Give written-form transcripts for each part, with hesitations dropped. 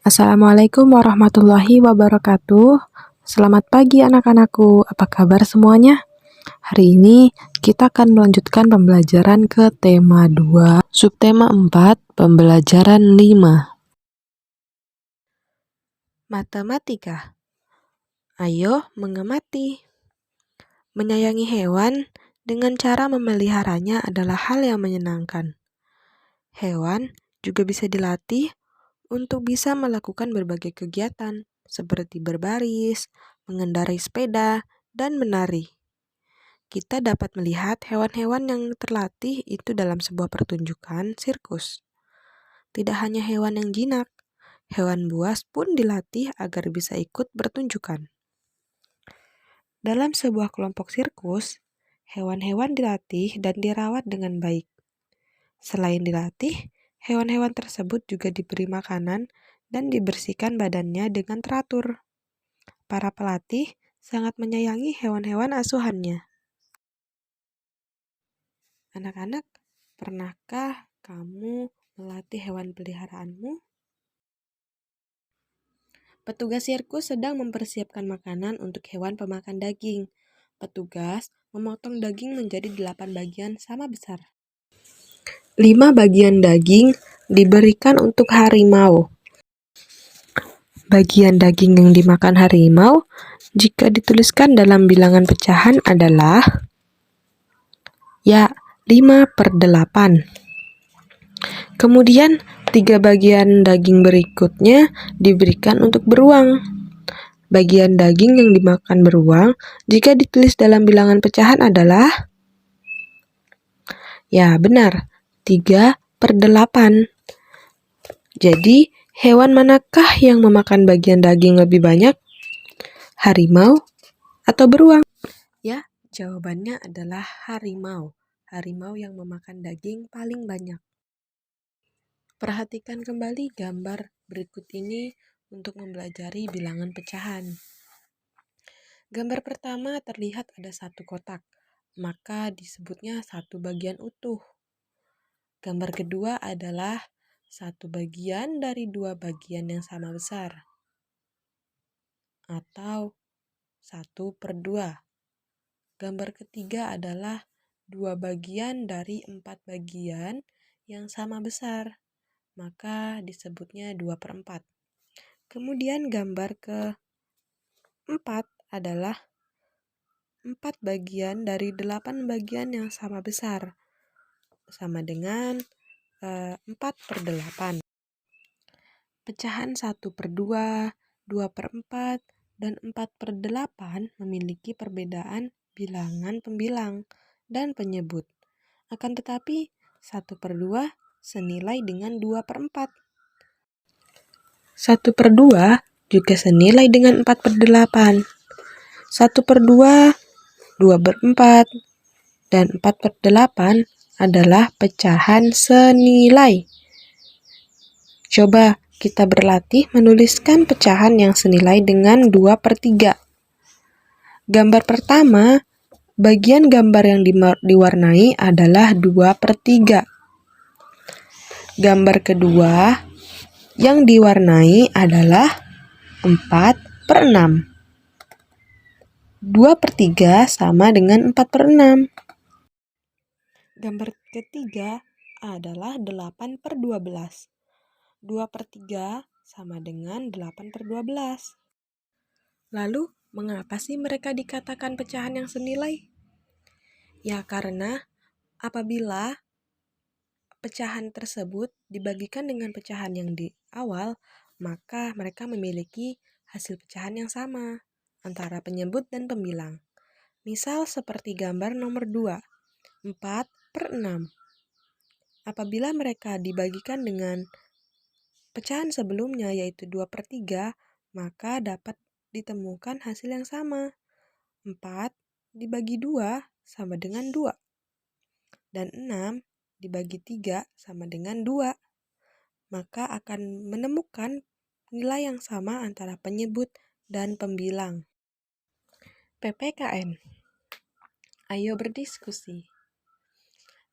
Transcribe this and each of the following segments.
Assalamualaikum warahmatullahi wabarakatuh. Selamat pagi anak-anakku, apa kabar semuanya? Hari ini kita akan melanjutkan pembelajaran ke tema 2, subtema 4, pembelajaran 5. Matematika. Ayo mengamati. Menyayangi hewan dengan cara memeliharanya adalah hal yang menyenangkan. Hewan juga bisa dilatih untuk bisa melakukan berbagai kegiatan seperti berbaris, mengendarai sepeda, dan menari. Kita dapat melihat hewan-hewan yang terlatih itu dalam sebuah pertunjukan sirkus. Tidak hanya hewan yang jinak, hewan buas pun dilatih agar bisa ikut bertunjukan. Dalam sebuah kelompok sirkus, hewan-hewan dilatih dan dirawat dengan baik. Selain dilatih, hewan-hewan tersebut juga diberi makanan dan dibersihkan badannya dengan teratur. Para pelatih sangat menyayangi hewan-hewan asuhannya. Anak-anak, pernahkah kamu melatih hewan peliharaanmu? Petugas sirkus sedang mempersiapkan makanan untuk hewan pemakan daging. Petugas memotong daging menjadi 8 bagian sama besar. 5 bagian daging diberikan untuk harimau. Bagian daging yang dimakan harimau jika dituliskan dalam bilangan pecahan adalah 5/8. Kemudian 3 bagian daging berikutnya diberikan untuk beruang. Bagian daging yang dimakan beruang jika ditulis dalam bilangan pecahan adalah benar, 3/8. Jadi, hewan manakah yang memakan bagian daging lebih banyak? Harimau atau beruang? Jawabannya adalah harimau. Harimau yang memakan daging paling banyak. Perhatikan kembali gambar berikut ini untuk mempelajari bilangan pecahan. Gambar pertama terlihat ada satu kotak, maka disebutnya satu bagian utuh. Gambar kedua adalah satu bagian dari 2 bagian yang sama besar, atau 1/2. Gambar ketiga adalah 2 bagian dari 4 bagian yang sama besar, maka disebutnya 2/4. Kemudian gambar keempat adalah 4 bagian dari 8 bagian yang sama besar, sama dengan 4/8. Pecahan 1/2, 2/4, dan 4/8 memiliki perbedaan bilangan pembilang dan penyebut. Akan tetapi 1/2 senilai dengan 2/4. 1/2 juga senilai dengan 4/8. 1/2, 2/4, dan 4/8 adalah pecahan senilai. Coba kita berlatih menuliskan pecahan yang senilai dengan 2/3. Gambar pertama, bagian gambar yang diwarnai adalah 2/3. Gambar kedua yang diwarnai adalah 4/6. 2/3 sama dengan 4/6. Gambar ketiga adalah 8/12. 2/3 sama dengan 8/12. Lalu, mengapa sih mereka dikatakan pecahan yang senilai? Karena apabila pecahan tersebut dibagikan dengan pecahan yang di awal, maka mereka memiliki hasil pecahan yang sama antara penyebut dan pembilang. Misal seperti gambar nomor 2, 4/6. Apabila mereka dibagikan dengan pecahan sebelumnya yaitu 2/3, maka dapat ditemukan hasil yang sama. 4 dibagi 2 sama dengan 2. Dan 6 dibagi 3 sama dengan 2. Maka akan menemukan nilai yang sama antara penyebut dan pembilang. PPKN. Ayo berdiskusi.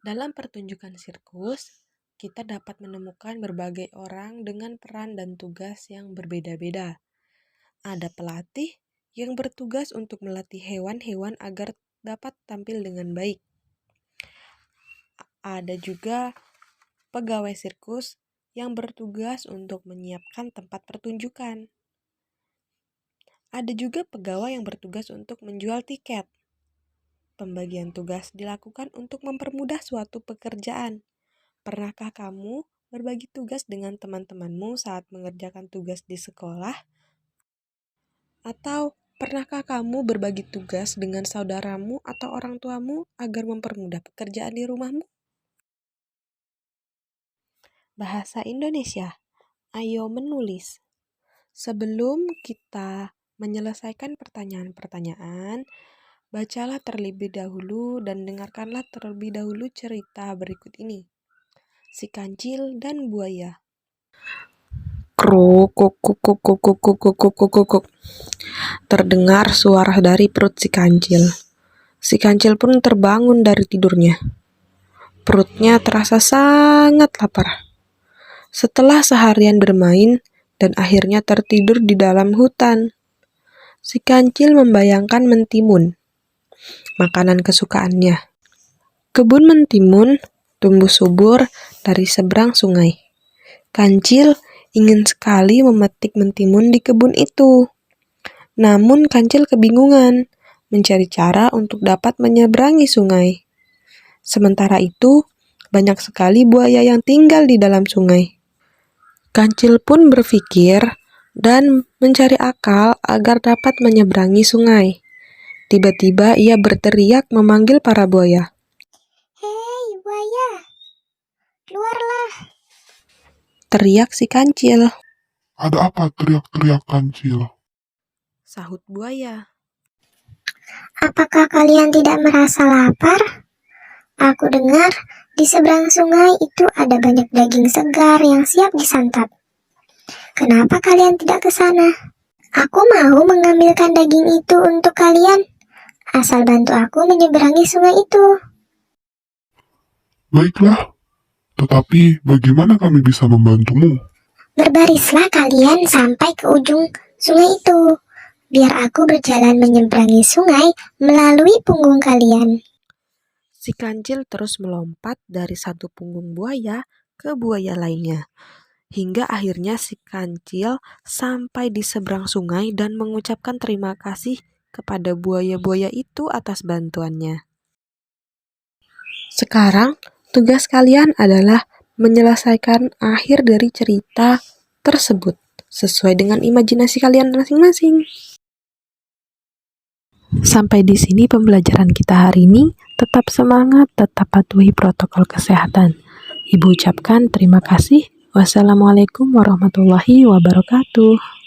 Dalam pertunjukan sirkus, kita dapat menemukan berbagai orang dengan peran dan tugas yang berbeda-beda. Ada pelatih yang bertugas untuk melatih hewan-hewan agar dapat tampil dengan baik. Ada juga pegawai sirkus yang bertugas untuk menyiapkan tempat pertunjukan. Ada juga pegawai yang bertugas untuk menjual tiket. Pembagian tugas dilakukan untuk mempermudah suatu pekerjaan. Pernahkah kamu berbagi tugas dengan teman-temanmu saat mengerjakan tugas di sekolah? Atau pernahkah kamu berbagi tugas dengan saudaramu atau orang tuamu agar mempermudah pekerjaan di rumahmu? Bahasa Indonesia. Ayo menulis. Sebelum kita menyelesaikan pertanyaan-pertanyaan, bacalah terlebih dahulu dan dengarkanlah terlebih dahulu cerita berikut ini. Si Kancil dan Buaya. Kruk, kuk, kuk, kuk, kuk, kuk, kuk, kuk, kuk, kuk, kuk, kuk. Terdengar suara dari perut si Kancil. Si Kancil pun terbangun dari tidurnya. Perutnya terasa sangat lapar. Setelah seharian bermain dan akhirnya tertidur di dalam hutan, si Kancil membayangkan mentimun, makanan kesukaannya. Kebun mentimun tumbuh subur dari seberang sungai. Kancil ingin sekali memetik mentimun di kebun itu. Namun Kancil kebingungan mencari cara untuk dapat menyeberangi sungai. Sementara itu, banyak sekali buaya yang tinggal di dalam sungai. Kancil pun berpikir dan mencari akal agar dapat menyeberangi sungai. Tiba-tiba ia berteriak memanggil para buaya. Hei buaya, keluarlah! Teriak si Kancil. Ada apa teriak-teriak Kancil? Sahut buaya. Apakah kalian tidak merasa lapar? Aku dengar di seberang sungai itu ada banyak daging segar yang siap disantap. Kenapa kalian tidak ke sana? Aku mau mengambilkan daging itu untuk kalian, asal bantu aku menyeberangi sungai itu. Baiklah, tetapi bagaimana kami bisa membantumu? Berbarislah kalian sampai ke ujung sungai itu, biar aku berjalan menyeberangi sungai melalui punggung kalian. Si Kancil terus melompat dari satu punggung buaya ke buaya lainnya, hingga akhirnya si Kancil sampai di seberang sungai dan mengucapkan terima kasih kepada buaya-buaya itu atas bantuannya. Sekarang, tugas kalian adalah menyelesaikan akhir dari cerita tersebut sesuai dengan imajinasi kalian masing-masing. Sampai di sini pembelajaran kita hari ini. Tetap semangat, tetap patuhi protokol kesehatan. Ibu ucapkan terima kasih. Wassalamualaikum warahmatullahi wabarakatuh.